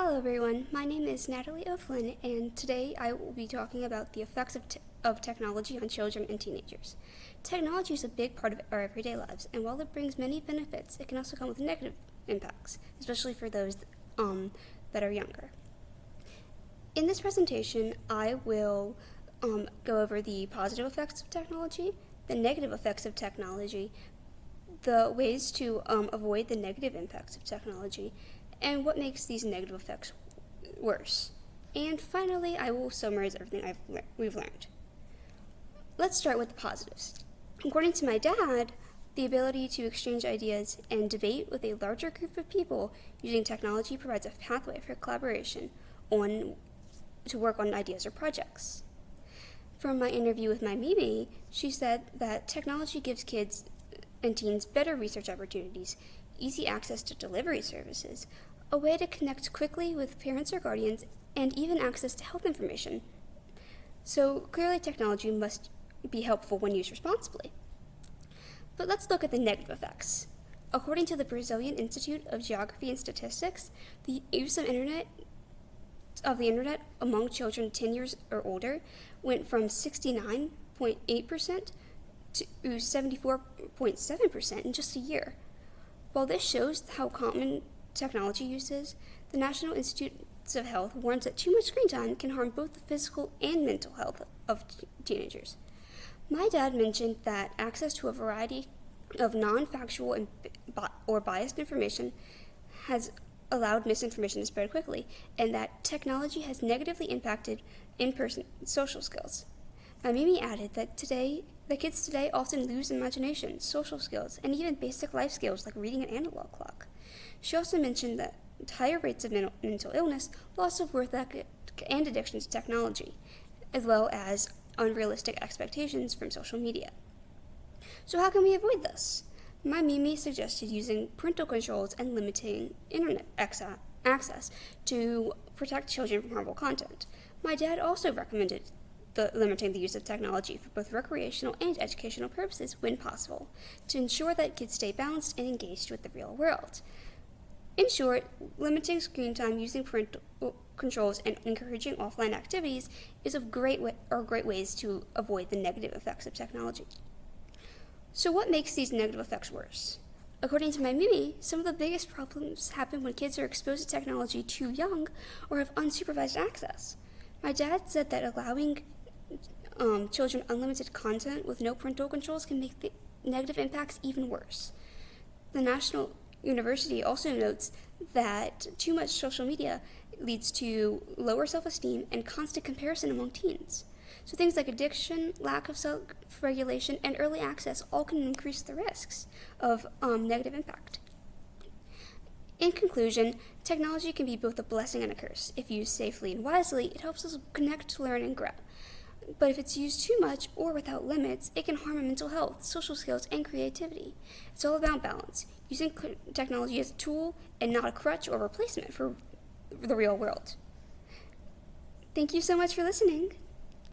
Hello everyone, my name is Natalie O'Flynn, and today I will be talking about the effects of technology on children and teenagers. Technology is a big part of our everyday lives, and while it brings many benefits, it can also come with negative impacts, especially for those that are younger. In this presentation, I will go over the positive effects of technology, the negative effects of technology, the ways to avoid the negative impacts of technology, and what makes these negative effects worse. And finally, I will summarize everything we've learned. Let's start with the positives. According to my dad, the ability to exchange ideas and debate with a larger group of people using technology provides a pathway for collaboration to work on ideas or projects. From my interview with my Mimi, she said that technology gives kids and teens better research opportunities, easy access to delivery services, a way to connect quickly with parents or guardians, and even access to health information. So clearly technology must be helpful when used responsibly. But let's look at the negative effects. According to the Brazilian Institute of Geography and Statistics, the use of the internet among children 10 years or older went from 69.8% to 74.7% in just a year. While this shows how common technology use is, the National Institutes of Health warns that too much screen time can harm both the physical and mental health of teenagers. My dad mentioned that access to a variety of non-factual or biased information has allowed misinformation to spread quickly, and that technology has negatively impacted in-person social skills. Mimi added that the kids today often lose imagination, social skills, and even basic life skills like reading an analog clock. She also mentioned that higher rates of mental illness, loss of work ethic, and addiction to technology, as well as unrealistic expectations from social media. So how can we avoid this? My Mimi suggested using parental controls and limiting internet access to protect children from harmful content. My dad also recommended limiting the use of technology for both recreational and educational purposes when possible, to ensure that kids stay balanced and engaged with the real world. In short, limiting screen time, using parental controls, and encouraging offline activities are great ways to avoid the negative effects of technology. So what makes these negative effects worse? According to my Mimi, some of the biggest problems happen when kids are exposed to technology too young or have unsupervised access. My dad said that allowing children unlimited content with no parental controls can make the negative impacts even worse. The National University also notes that too much social media leads to lower self-esteem and constant comparison among teens. So things like addiction, lack of self-regulation, and early access all can increase the risks of negative impact. In conclusion, technology can be both a blessing and a curse. If used safely and wisely, it helps us connect, learn, and grow. But if it's used too much or without limits, it can harm our mental health, social skills, and creativity. It's all about balance, using technology as a tool and not a crutch or replacement for the real world. Thank you so much for listening.